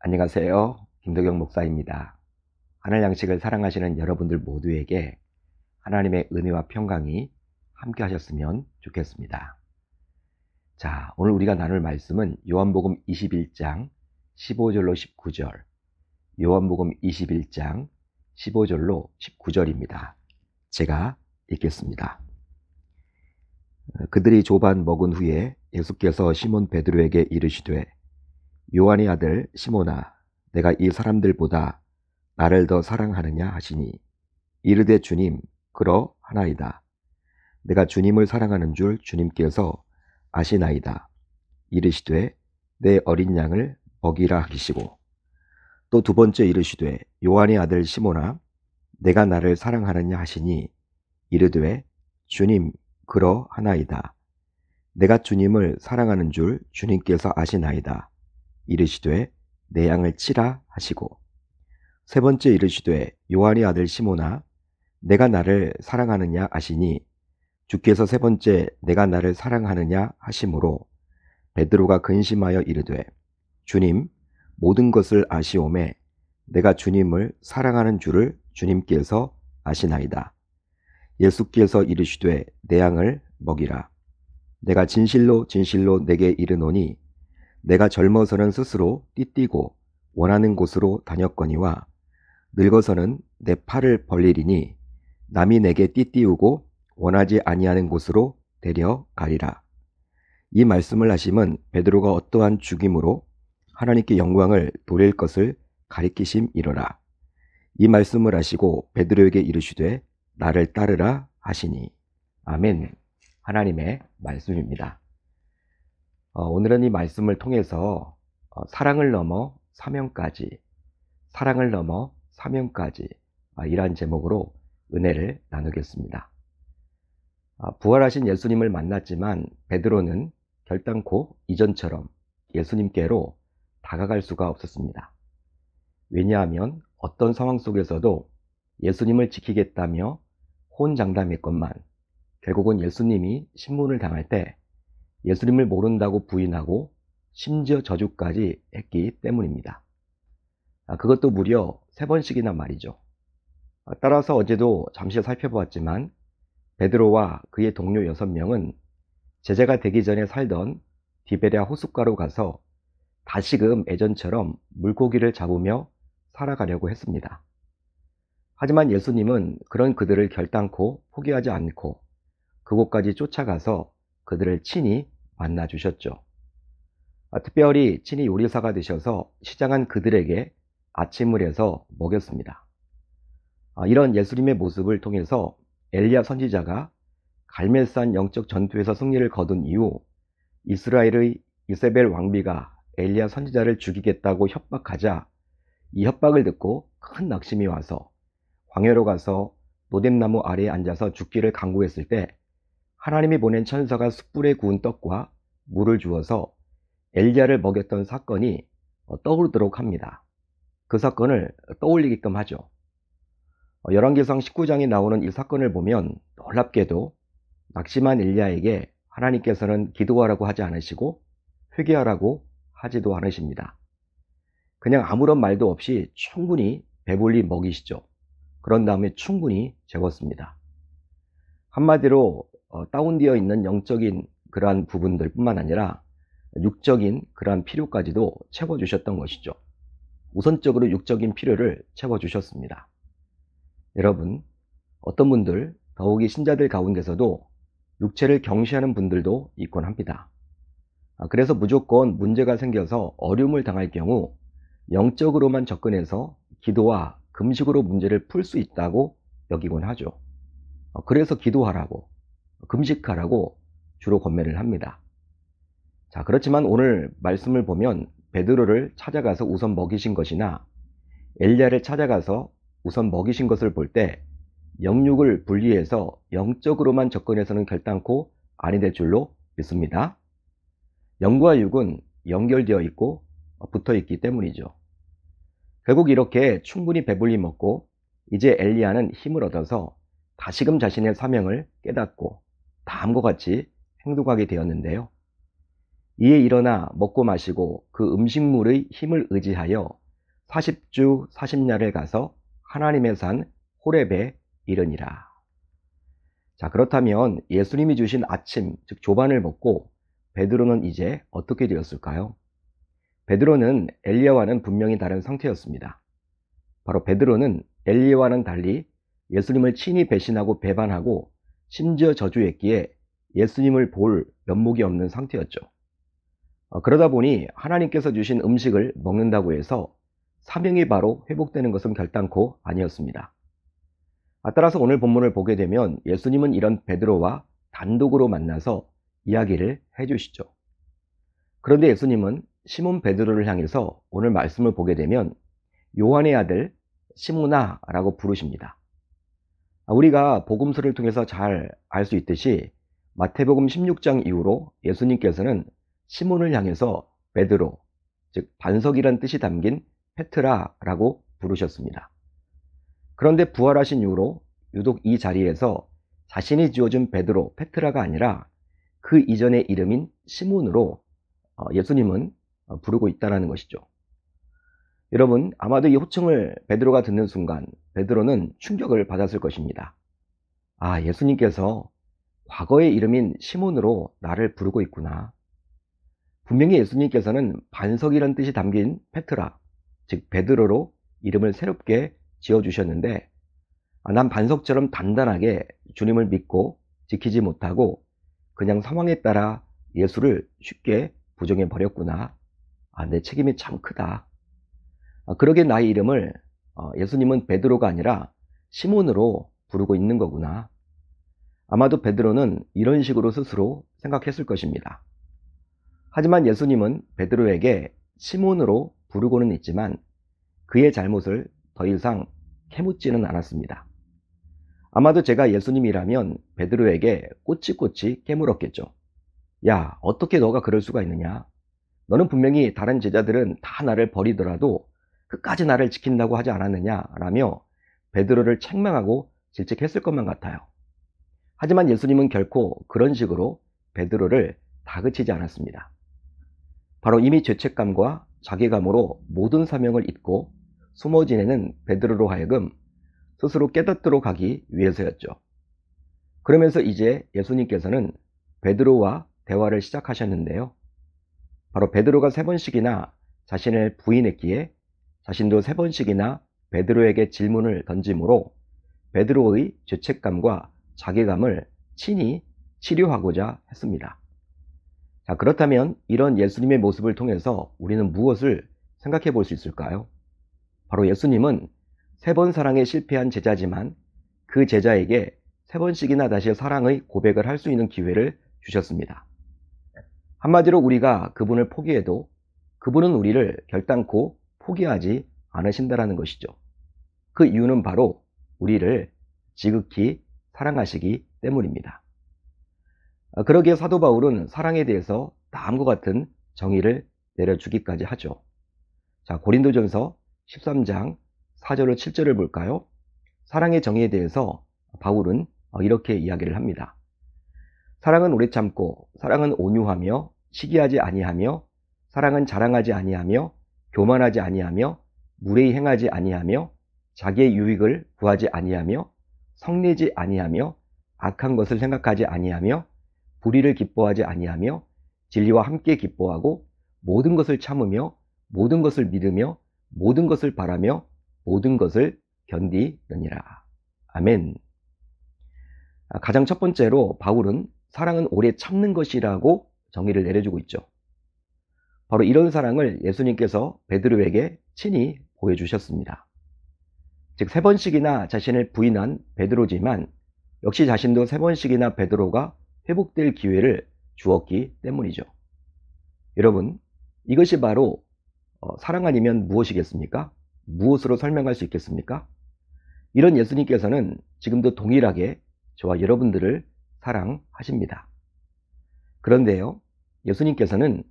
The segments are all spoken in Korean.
안녕하세요. 김도경 목사입니다. 하늘 양식을 사랑하시는 여러분들 모두에게 하나님의 은혜와 평강이 함께 하셨으면 좋겠습니다. 자, 오늘 우리가 나눌 말씀은 요한복음 21장 15절로 19절, 요한복음 21장 15절로 19절입니다. 제가 읽겠습니다. 그들이 조반 먹은 후에 예수께서 시몬 베드로에게 이르시되 요한의 아들 시몬아, 내가 이 사람들보다 나를 더 사랑하느냐 하시니 이르되 주님, 그러하나이다. 내가 주님을 사랑하는 줄 주님께서 아시나이다. 이르시되 내 어린 양을 먹이라 하시고 또 두 번째 이르시되 요한의 아들 시몬아, 내가 나를 사랑하느냐 하시니 이르되 주님, 그러하나이다. 내가 주님을 사랑하는 줄 주님께서 아시나이다. 이르시되 내 양을 치라 하시고 세 번째 이르시되 요한의 아들 시몬아, 내가 나를 사랑하느냐 하시니 주께서 세 번째 내가 나를 사랑하느냐 하심으로 베드로가 근심하여 이르되 주님, 모든 것을 아시오매 내가 주님을 사랑하는 줄을 주님께서 아시나이다. 예수께서 이르시되 내 양을 먹이라. 내가 진실로 진실로 내게 이르노니 내가 젊어서는 스스로 띠띠고 원하는 곳으로 다녔거니와 늙어서는 내 팔을 벌리리니 남이 내게 띠띠우고 원하지 아니하는 곳으로 데려가리라. 이 말씀을 하심은 베드로가 어떠한 죽임으로 하나님께 영광을 돌릴 것을 가리키심이로라. 이 말씀을 하시고 베드로에게 이르시되 나를 따르라 하시니. 아멘. 하나님의 말씀입니다. 오늘은 이 말씀을 통해서 사랑을 넘어 사명까지, 사랑을 넘어 사명까지 이란 제목으로 은혜를 나누겠습니다. 부활하신 예수님을 만났지만 베드로는 결단코 이전처럼 예수님께로 다가갈 수가 없었습니다. 왜냐하면 어떤 상황 속에서도 예수님을 지키겠다며 호언장담했건만 결국은 예수님이 신문을 당할 때 예수님을 모른다고 부인하고 심지어 저주까지 했기 때문입니다. 그것도 무려 3번씩이나 말이죠. 따라서 어제도 잠시 살펴보았지만 베드로와 그의 동료 6명은 제자가 되기 전에 살던 디베랴 호숫가로 가서 다시금 예전처럼 물고기를 잡으며 살아가려고 했습니다. 하지만 예수님은 그런 그들을 결단코 포기하지 않고 그곳까지 쫓아가서 그들을 친히 만나주셨죠. 특별히 친히 요리사가 되셔서 시장한 그들에게 아침을 해서 먹였습니다. 이런 예수님의 모습을 통해서 엘리야 선지자가 갈멜산 영적 전투에서 승리를 거둔 이후 이스라엘의 이세벨 왕비가 엘리야 선지자를 죽이겠다고 협박하자 이 협박을 듣고 큰 낙심이 와서 광야로 가서 노뎀나무 아래에 앉아서 죽기를 간구했을 때 하나님이 보낸 천사가 숯불에 구운 떡과 물을 주어서 엘리야를 먹였던 사건이 떠오르도록 합니다. 그 사건을 떠올리게끔 하죠. 열왕기상 19장에 나오는 이 사건을 보면 놀랍게도 낙심한 엘리야에게 하나님께서는 기도하라고 하지 않으시고 회개하라고 하지도 않으십니다. 그냥 아무런 말도 없이 충분히 배불리 먹이시죠. 그런 다음에 충분히 재웠습니다. 한마디로 다운되어 있는 영적인 그러한 부분들 뿐만 아니라 육적인 그러한 필요까지도 채워주셨던 것이죠. 우선적으로 육적인 필요를 채워주셨습니다. 여러분, 어떤 분들, 더욱이 신자들 가운데서도 육체를 경시하는 분들도 있곤 합니다. 그래서 무조건 문제가 생겨서 어려움을 당할 경우 영적으로만 접근해서 기도와 금식으로 문제를 풀 수 있다고 여기곤 하죠. 그래서 기도하라고, 금식하라고 주로 권면을 합니다. 자, 그렇지만 오늘 말씀을 보면 베드로를 찾아가서 우선 먹이신 것이나 엘리야를 찾아가서 우선 먹이신 것을 볼 때 영육을 분리해서 영적으로만 접근해서는 결단코 아니 될 줄로 믿습니다. 영과 육은 연결되어 있고 붙어 있기 때문이죠. 결국 이렇게 충분히 배불리 먹고 이제 엘리야는 힘을 얻어서 다시금 자신의 사명을 깨닫고 다음과 같이 행동하게 되었는데요. 이에 일어나 먹고 마시고 그 음식물의 힘을 의지하여 40주 40야를 가서 하나님의 산 호렙에 이르니라. 자, 그렇다면 예수님이 주신 아침, 즉 조반을 먹고 베드로는 이제 어떻게 되었을까요? 베드로는 엘리야와는 분명히 다른 상태였습니다. 바로 베드로는 엘리야와는 달리 예수님을 친히 배신하고 배반하고 심지어 저주했기에 예수님을 볼 면목이 없는 상태였죠. 그러다 보니 하나님께서 주신 음식을 먹는다고 해서 사명이 바로 회복되는 것은 결단코 아니었습니다. 따라서 오늘 본문을 보게 되면 예수님은 이런 베드로와 단독으로 만나서 이야기를 해주시죠. 그런데 예수님은 시몬 베드로를 향해서 오늘 말씀을 보게 되면 요한의 아들 시몬아 라고 부르십니다. 우리가 복음서를 통해서 잘 알 수 있듯이 마태복음 16장 이후로 예수님께서는 시몬을 향해서 베드로, 즉 반석이란 뜻이 담긴 페트라라고 부르셨습니다. 그런데 부활하신 이후로 유독 이 자리에서 자신이 지어준 베드로, 페트라가 아니라 그 이전의 이름인 시몬으로 예수님은 부르고 있다는 것이죠. 여러분, 아마도 이 호칭을 베드로가 듣는 순간 베드로는 충격을 받았을 것입니다. 예수님께서 과거의 이름인 시몬으로 나를 부르고 있구나. 분명히 예수님께서는 반석이란 뜻이 담긴 페트라, 즉 베드로로 이름을 새롭게 지어주셨는데 난 반석처럼 단단하게 주님을 믿고 지키지 못하고 그냥 상황에 따라 예수를 쉽게 부정해 버렸구나. 내 책임이 참 크다. 그러게 나의 이름을 예수님은 베드로가 아니라 시몬으로 부르고 있는 거구나. 아마도 베드로는 이런 식으로 스스로 생각했을 것입니다. 하지만 예수님은 베드로에게 시몬으로 부르고는 있지만 그의 잘못을 더 이상 캐묻지는 않았습니다. 아마도 제가 예수님이라면 베드로에게 꼬치꼬치 깨물었겠죠. 야, 어떻게 너가 그럴 수가 있느냐? 너는 분명히 다른 제자들은 다 나를 버리더라도 끝까지 나를 지킨다고 하지 않았느냐? 라며 베드로를 책망하고 질책했을 것만 같아요. 하지만 예수님은 결코 그런 식으로 베드로를 다그치지 않았습니다. 바로 이미 죄책감과 자괴감으로 모든 사명을 잊고 숨어 지내는 베드로로 하여금 스스로 깨닫도록 하기 위해서였죠. 그러면서 이제 예수님께서는 베드로와 대화를 시작하셨는데요. 바로 베드로가 3번씩이나 자신을 부인했기에 자신도 3번씩이나 베드로에게 질문을 던짐으로 베드로의 죄책감과 자괴감을 친히 치료하고자 했습니다. 자, 그렇다면 이런 예수님의 모습을 통해서 우리는 무엇을 생각해 볼 수 있을까요? 바로 예수님은 3번 사랑에 실패한 제자지만 그 제자에게 3번씩이나 다시 사랑의 고백을 할 수 있는 기회를 주셨습니다. 한마디로 우리가 그분을 포기해도 그분은 우리를 결단코 포기하지 않으신다는 것이죠. 그 이유는 바로 우리를 지극히 사랑하시기 때문입니다. 그러기에 사도 바울은 사랑에 대해서 다음과 같은 정의를 내려주기까지 하죠. 자, 고린도전서 13장 4절로 7절을 볼까요? 사랑의 정의에 대해서 바울은 이렇게 이야기를 합니다. 사랑은 오래 참고, 사랑은 온유하며, 시기하지 아니하며, 사랑은 자랑하지 아니하며, 교만하지 아니하며, 무례히 행하지 아니하며, 자기의 유익을 구하지 아니하며, 성내지 아니하며, 악한 것을 생각하지 아니하며, 불의를 기뻐하지 아니하며, 진리와 함께 기뻐하고, 모든 것을 참으며, 모든 것을 믿으며, 모든 것을 바라며, 모든 것을 견디느니라. 아멘. 가장 첫 번째로 바울은 사랑은 오래 참는 것이라고 정의를 내려주고 있죠. 바로 이런 사랑을 예수님께서 베드로에게 친히 보여주셨습니다. 즉 3번씩이나 자신을 부인한 베드로지만 역시 자신도 3번씩이나 베드로가 회복될 기회를 주었기 때문이죠. 여러분, 이것이 바로 사랑 아니면 무엇이겠습니까? 무엇으로 설명할 수 있겠습니까? 이런 예수님께서는 지금도 동일하게 저와 여러분들을 사랑하십니다. 그런데요, 예수님께서는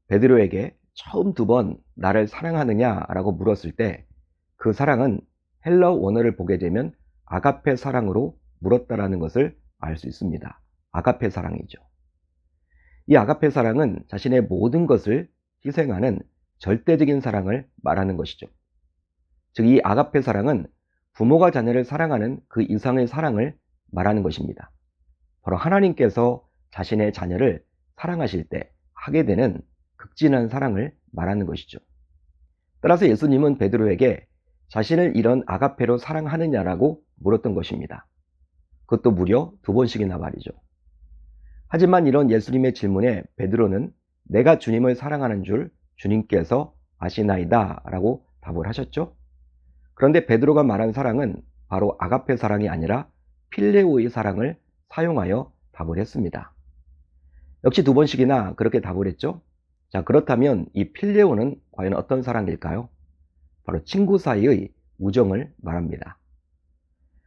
베드로에게 처음 2번 나를 사랑하느냐라고 물었을 때 그 사랑은 헬라어 원어를 보게 되면 아가페 사랑으로 물었다라는 것을 알 수 있습니다. 아가페 사랑이죠. 이 아가페 사랑은 자신의 모든 것을 희생하는 절대적인 사랑을 말하는 것이죠. 즉, 이 아가페 사랑은 부모가 자녀를 사랑하는 그 이상의 사랑을 말하는 것입니다. 바로 하나님께서 자신의 자녀를 사랑하실 때 하게 되는 극진한 사랑을 말하는 것이죠. 따라서 예수님은 베드로에게 자신을 이런 아가페로 사랑하느냐라고 물었던 것입니다. 그것도 무려 2번씩이나 말이죠. 하지만 이런 예수님의 질문에 베드로는 내가 주님을 사랑하는 줄 주님께서 아시나이다 라고 답을 하셨죠. 그런데 베드로가 말한 사랑은 바로 아가페 사랑이 아니라 필레오의 사랑을 사용하여 답을 했습니다. 역시 2번씩이나 그렇게 답을 했죠. 자, 그렇다면 이 필레오는 과연 어떤 사랑일까요? 바로 친구 사이의 우정을 말합니다.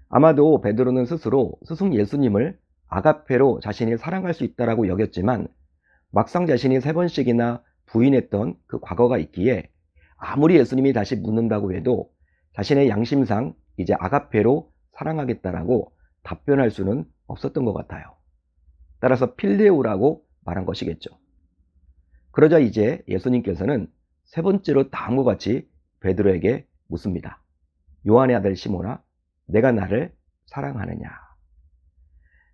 아마도 베드로는 스스로 스승 예수님을 아가페로 자신이 사랑할 수 있다라고 여겼지만 막상 자신이 3번씩이나 부인했던 그 과거가 있기에 아무리 예수님이 다시 묻는다고 해도 자신의 양심상 이제 아가페로 사랑하겠다라고 답변할 수는 없었던 것 같아요. 따라서 필레오라고 말한 것이겠죠. 그러자 이제 예수님께서는 3번째로 다음과 같이 베드로에게 묻습니다. 요한의 아들 시몬아, 내가 나를 사랑하느냐?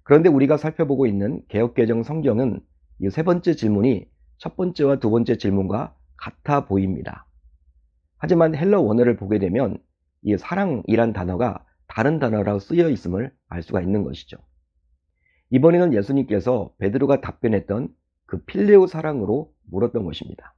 그런데 우리가 살펴보고 있는 개역개정 성경은 이 3번째 질문이 첫 번째와 2번째 질문과 같아 보입니다. 하지만 헬러 원어를 보게 되면 이 사랑이란 단어가 다른 단어라고 쓰여 있음을 알 수가 있는 것이죠. 이번에는 예수님께서 베드로가 답변했던 그 필레오 사랑으로 물었던 것입니다.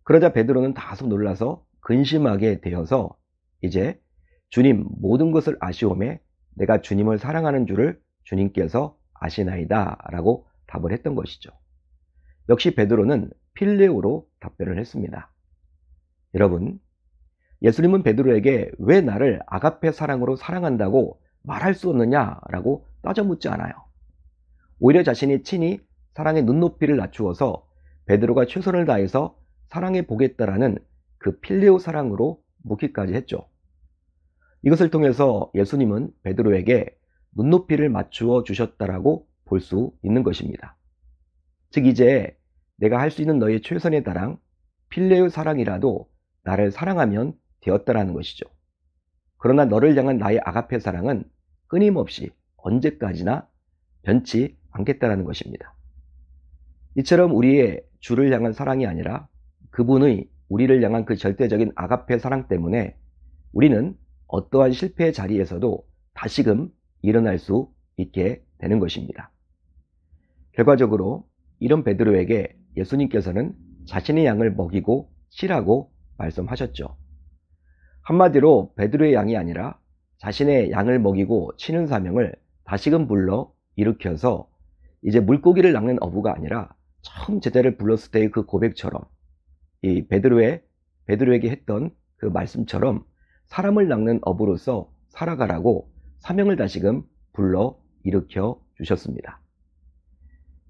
그러자 베드로는 다소 놀라서 근심하게 되어서 이제 주님, 모든 것을 아시오매 내가 주님을 사랑하는 줄을 주님께서 아시나이다 라고 답을 했던 것이죠. 역시 베드로는 필레오로 답변을 했습니다. 여러분, 예수님은 베드로에게 왜 나를 아가페 사랑으로 사랑한다고 말할 수 없느냐라고 따져 묻지 않아요. 오히려 자신이 친히 사랑의 눈높이를 낮추어서 베드로가 최선을 다해서 사랑해 보겠다라는 그 필레오 사랑으로 묻기까지 했죠. 이것을 통해서 예수님은 베드로에게 눈높이를 맞추어 주셨다라고 볼 수 있는 것입니다. 즉 이제 내가 할 수 있는 너의 최선의 다랑 필레오 사랑이라도 나를 사랑하면 되었다라는 것이죠. 그러나 너를 향한 나의 아가페 사랑은 끊임없이 언제까지나 변치 않겠다라는 것입니다. 이처럼 우리의 주를 향한 사랑이 아니라 그분의 우리를 향한 그 절대적인 아가페 사랑 때문에 우리는 어떠한 실패의 자리에서도 다시금 일어날 수 있게 되는 것입니다. 결과적으로 이런 베드로에게 예수님께서는 자신의 양을 먹이고 치라고 말씀하셨죠. 한마디로 베드로의 양이 아니라 자신의 양을 먹이고 치는 사명을 다시금 불러 일으켜서 이제 물고기를 낚는 어부가 아니라 처음 제자를 불렀을 때의 그 고백처럼 이 베드로에게 했던 그 말씀처럼 사람을 낚는 어부로서 살아가라고 사명을 다시금 불러 일으켜 주셨습니다.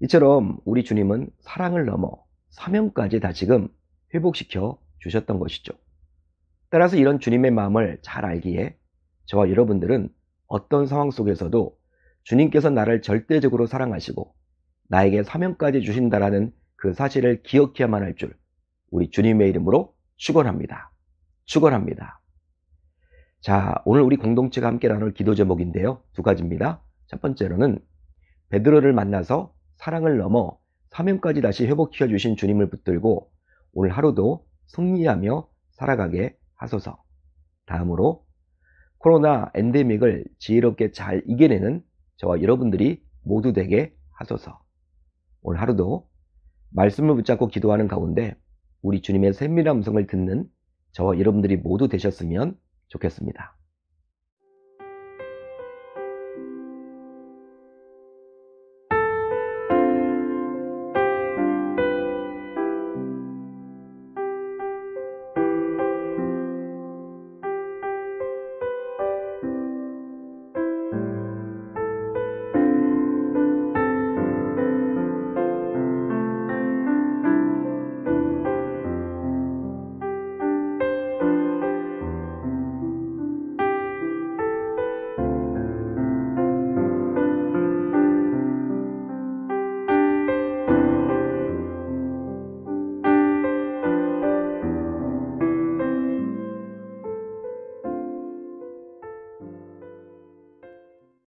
이처럼 우리 주님은 사랑을 넘어 사명까지 다시금 회복시켜 주셨던 것이죠. 따라서 이런 주님의 마음을 잘 알기에 저와 여러분들은 어떤 상황 속에서도 주님께서 나를 절대적으로 사랑하시고 나에게 사명까지 주신다라는 그 사실을 기억해야만 할 줄 우리 주님의 이름으로 축원합니다. 축원합니다. 자, 오늘 우리 공동체가 함께 나눌 기도 제목인데요. 2가지입니다. 첫 번째로는 베드로를 만나서 사랑을 넘어 사명까지 다시 회복시켜 주신 주님을 붙들고 오늘 하루도 승리하며 살아가게 하소서. 다음으로 코로나 엔데믹을 지혜롭게 잘 이겨내는 저와 여러분들이 모두 되게 하소서. 오늘 하루도 말씀을 붙잡고 기도하는 가운데 우리 주님의 세밀한 음성을 듣는 저와 여러분들이 모두 되셨으면 좋겠습니다.